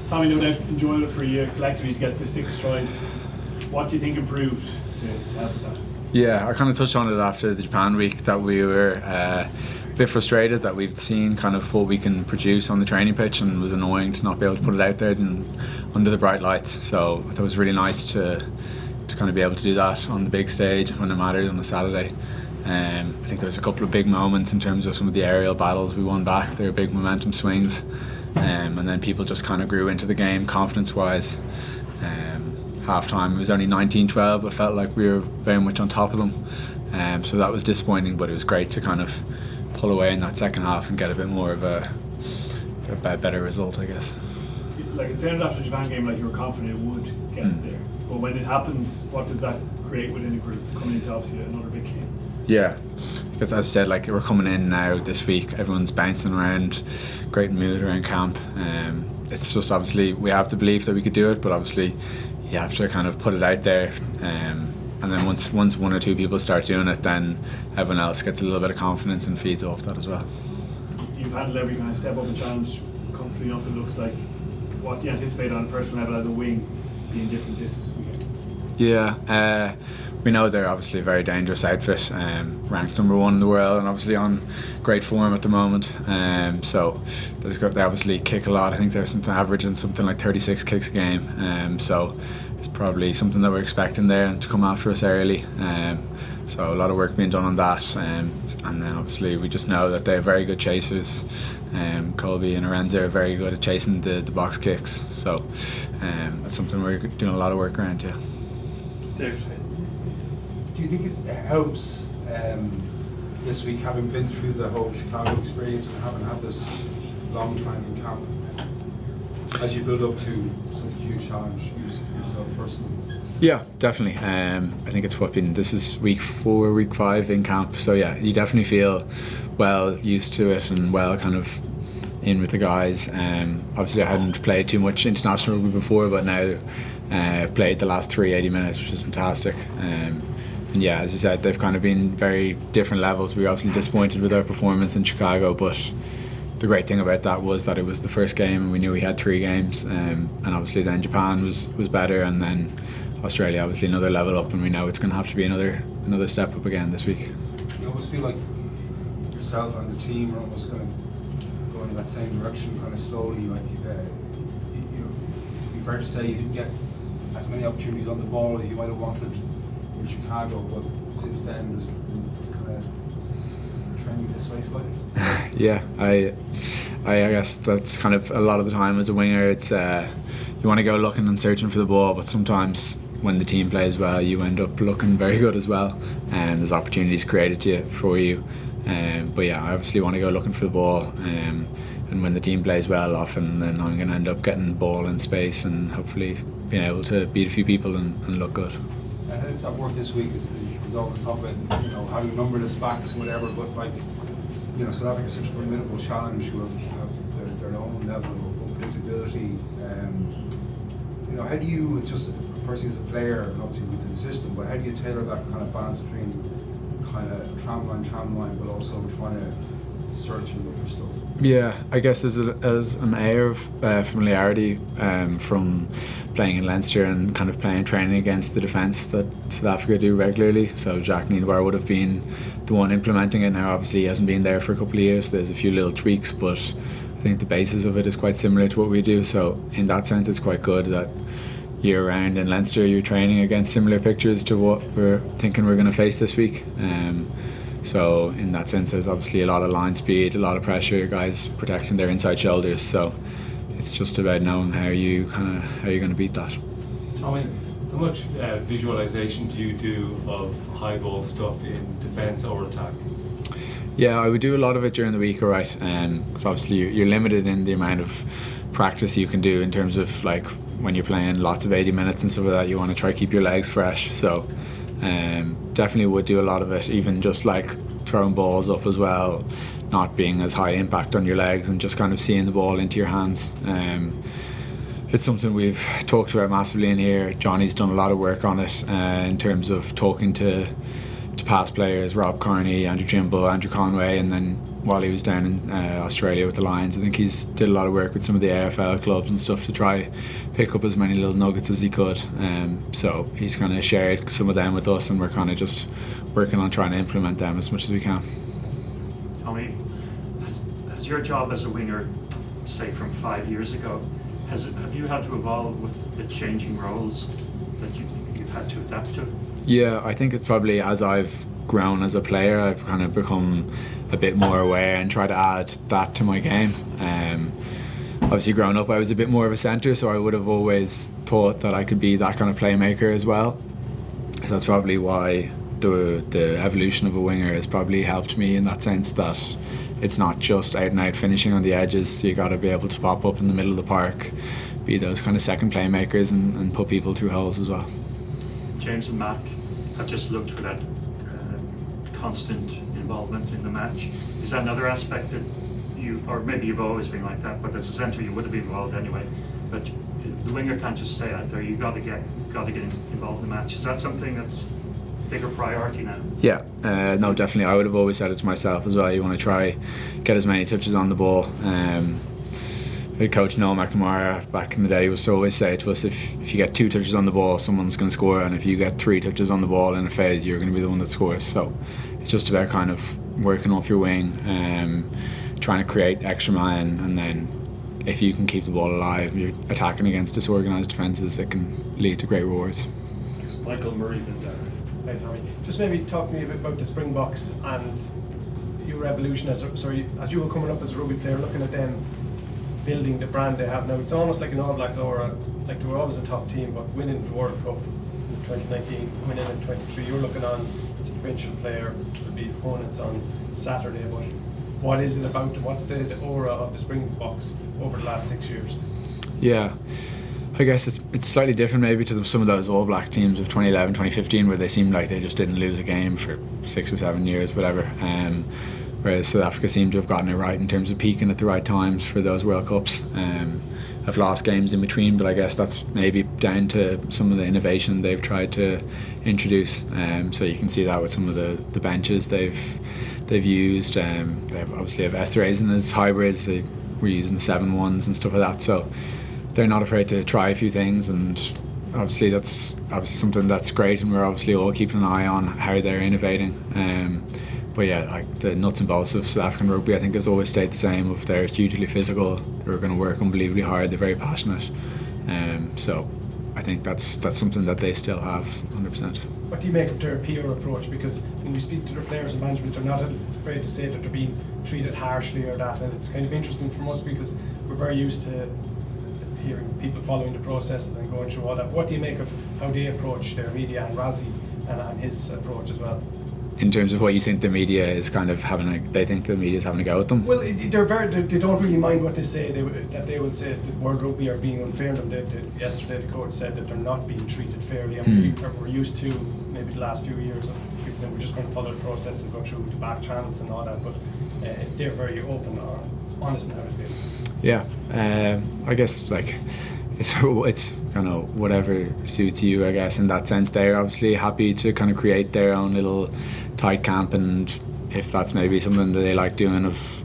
Tommy, no doubt enjoyed it for a year collectively to get the 6 tries. What do you think improved to help with that? Yeah, I kind of touched on it after the Japan week that we were a bit frustrated that we've seen kind of what we can produce on the training pitch, and it was annoying to not be able to put it out there under the bright lights. So it was really nice to kind of be able to do that on the big stage when it mattered on a Saturday. I think there was a couple of big moments in terms of some of the aerial battles we won back. They were big momentum swings, and then people just kind of grew into the game confidence-wise. Half-time, it was only 19-12, but felt like we were very much on top of them. So that was disappointing, but it was great to kind of pull away in that second half and get a bit more of a better result, I guess. Like it sounded after the Japan game like you were confident it would get there. But when it happens, what does that create within a group coming into obviously another big game? Yeah, because as I said, like we're coming in now this week, everyone's bouncing around, great mood around camp. It's just obviously we have the belief that we could do it, but obviously you have to kind of put it out there, and then once 1 or 2 people start doing it, then everyone else gets a little bit of confidence and feeds off that as well. You've handled every kind of step up and challenge comfortably enough, it looks like. What do you anticipate on a personal level as a wing being different this weekend? Yeah, we know they're obviously a very dangerous outfit, ranked number 1 in the world and obviously on great form at the moment. So they obviously kick a lot. I think they're averaging something like 36 kicks a game. So it's probably something that we're expecting there and to come after us early. So a lot of work being done on that. And then obviously we just know that they're very good chasers. Colby and Arenza are very good at chasing the box kicks. So that's something we're doing a lot of work around, yeah. David, do you think it helps this week, having been through the whole Chicago experience and having had this long time in camp, as you build up to such a huge challenge yourself personally? Yeah, definitely. I think this is week 4, week 5 in camp. So yeah, you definitely feel well used to it and well kind of in with the guys. Obviously I hadn't played too much international rugby before, but now I've played the last 80 minutes, which is fantastic. And yeah, as you said, they've kind of been very different levels. We were obviously disappointed with our performance in Chicago, but the great thing about that was that it was the first game and we knew we had 3 games, and obviously then Japan was better, and then Australia obviously another level up, and we know it's going to have to be another step up again this week. You almost feel like yourself and the team are almost going in that same direction kind of slowly, like to be fair to say you didn't get as many opportunities on the ball as you might have wanted in Chicago, but since then it's kind of trending this way slightly. Yeah, I guess that's kind of a lot of the time as a winger, it's you want to go looking and searching for the ball, but sometimes when the team plays well you end up looking very good as well, and there's opportunities created for you. But yeah, I obviously want to go looking for the ball, and when the team plays well often, then I'm going to end up getting the ball in space and hopefully being able to beat a few people and look good. It's that work this week is always talk about, having numberless backs and whatever, but like, South Africa is such a formidable challenge who have their own level of unpredictability. How do you, just personally as a player and obviously within the system, but how do you tailor that kind of balance between kind of tramline, but also trying to search and look for stuff? Yeah, I guess as an air of familiarity from playing in Leinster and kind of training against the defence that South Africa do regularly. So Jack Nienaber would have been the one implementing it. Now obviously he hasn't been there for a couple of years, there's a few little tweaks, but I think the basis of it is quite similar to what we do. So in that sense it's quite good that year round in Leinster you're training against similar pictures to what we're thinking we're going to face this week. So in that sense there's obviously a lot of line speed, a lot of pressure, guys protecting their inside shoulders, so it's just about knowing how you're going to beat that. How much visualization do you do of high ball stuff in defence or attack? Yeah, I would do a lot of it during the week, alright, because obviously you're limited in the amount of practice you can do in terms of like when you're playing lots of 80 minutes and stuff like that. You want to try to keep your legs fresh, so definitely would do a lot of it, even just like throwing balls up as well, not being as high impact on your legs and just kind of seeing the ball into your hands. It's something we've talked about massively in here. Johnny's done a lot of work on it in terms of talking to past players, Rob Carney, Andrew Trimble, Andrew Conway, and then while he was down in Australia with the Lions. I think he's did a lot of work with some of the AFL clubs and stuff to try pick up as many little nuggets as he could. So he's kind of shared some of them with us, and we're kind of just working on trying to implement them as much as we can. Tommy, has your job as a winger, say from 5 years ago, have you had to evolve with the changing roles that you've had to adapt to? Yeah, I think it's probably as I've grown as a player, I've kind of become a bit more aware and try to add that to my game. Obviously growing up I was a bit more of a centre, so I would have always thought that I could be that kind of playmaker as well. So that's probably why the evolution of a winger has probably helped me in that sense, that it's not just out and out finishing on the edges, so you got to be able to pop up in the middle of the park, be those kind of second playmakers and put people through holes as well. James and Mac have just looked for that constant involvement in the match. Is that another aspect that you, or maybe you've always been like that, but as a centre you would have been involved anyway, but the winger can't just stay out there, you've got to get involved in the match. Is that something that's a bigger priority now? Yeah, no, definitely. I would have always said it to myself as well. You want to try get as many touches on the ball. Coach Noel McNamara back in the day used to always say to us, if you get 2 touches on the ball, someone's going to score, and if you get 3 touches on the ball in a phase, you're going to be the one that scores. So it's just about kind of working off your wing, trying to create extra man, and then if you can keep the ball alive, you're attacking against disorganised defences, it can lead to great rewards. Michael Murray did that. Right, Tommy. Just maybe talk to me a bit about the Springboks and your evolution as you were coming up as a rugby player, looking at them building the brand they have now. It's almost like an All Blacks aura, like they were always a top team, but winning the World Cup in 2019, winning in 23, you're looking on as a provincial player, there'll be opponents on Saturday, but what is it about, what's the aura of the Springboks over the last 6 years? Yeah, I guess it's slightly different maybe to some of those All Black teams of 2011, 2015, where they seemed like they just didn't lose a game for 6 or 7 years, whatever. Whereas South Africa seemed to have gotten it right in terms of peaking at the right times for those World Cups. I've lost games in between, but I guess that's maybe down to some of the innovation they've tried to introduce. So you can see that with some of the benches they've used. They obviously have Esterhazy as hybrids. They were using the 7-1s and stuff like that. So they're not afraid to try a few things, and obviously that's something that's great, and we're obviously all keeping an eye on how they're innovating. But yeah, like the nuts and bolts of South African rugby, I think has always stayed the same. If they're hugely physical, they're going to work unbelievably hard. They're very passionate. So I think that's something that they still have 100%. What do you make of their peer approach? Because when we speak to their players and management, they're not afraid to say that they're being treated harshly or that, and it's kind of interesting from us because we're very used to hearing people following the processes and going through all that. What do you make of how they approach their media and Razzie and his approach as well? In terms of what you think the media is kind of they think the media is having a go at them? Well, they don't really mind what they say. They will say that World Rugby are being unfair to them. Yesterday the coach said that they're not being treated fairly, and we're used to maybe the last few years of people saying we're just going to follow the process and go through the back channels and all that, but they're very open or honest in how they feel. Yeah, I guess like it's kind of whatever suits you, I guess, in that sense. They're obviously happy to kind of create their own little tight camp, and if that's maybe something that they like doing, of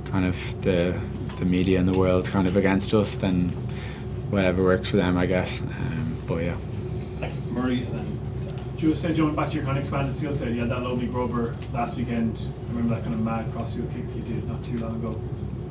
kind of the media in the world's kind of against us, then whatever works for them, I guess. But yeah. Thanks, Murray. And just jumping back to your kind of expanded skill set, you had that lovely grubber last weekend. I remember that kind of mad cross-field kick you did not too long ago.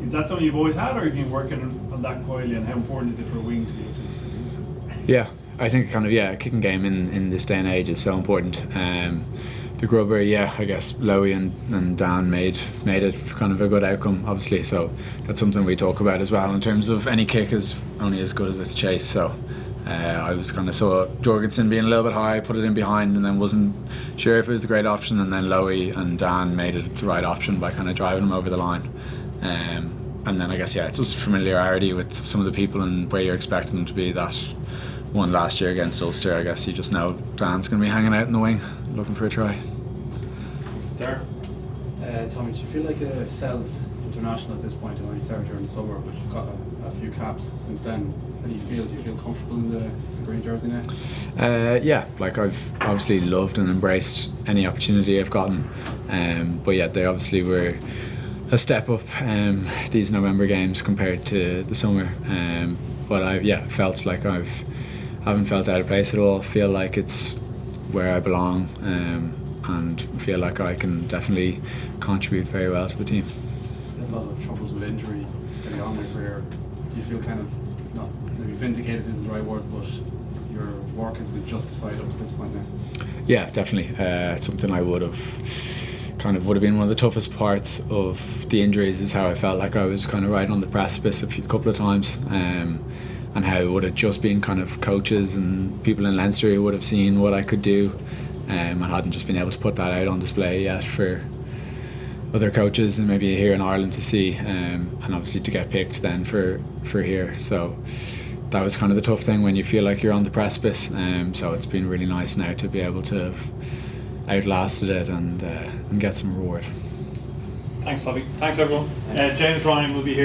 Is that something you've always had, or have you been working on that quietly, and how important is it for a wing to be able to? Yeah, I think kind of, a kicking game in this day and age is so important. The grubber, I guess Lowy and Dan made it kind of a good outcome, obviously, so that's something we talk about as well in terms of any kick is only as good as its chase. So I was kind of saw Jorgensen being a little bit high, put it in behind, and then wasn't sure if it was the great option, and then Lowy and Dan made it the right option by kind of driving him over the line. And then I guess it's just familiarity with some of the people and where you're expecting them to be. That one last year against Ulster, I guess you just know Dan's going to be hanging out in the wing looking for a try. Thanks, Darren. Tommy, do you feel like a settled international at this point? I know you started during the summer, but you've got a few caps since then. How do you feel? Do you feel comfortable in the green jersey now? Yeah, like I've obviously loved and embraced any opportunity I've gotten. But yeah, they obviously were step up these November games compared to the summer. But I've felt like haven't felt out of place at all. Feel like it's where I belong, and feel like I can definitely contribute very well to the team. A lot of troubles with injury getting on in your career. Do you feel kind of, not maybe vindicated isn't the right word, but your work has been justified up to this point now? Yeah, definitely. It's something I would have been one of the toughest parts of the injuries, is how I felt like I was kind of right on the precipice a couple of times, and how it would have just been kind of coaches and people in Leinster who would have seen what I could do, and hadn't just been able to put that out on display yet for other coaches and maybe here in Ireland to see, and obviously to get picked then for here. So that was kind of the tough thing when you feel like you're on the precipice. So it's been really nice now to be able to have outlasted it and get some reward. Thanks, Tommy. Thanks, everyone. James Ryan will be here.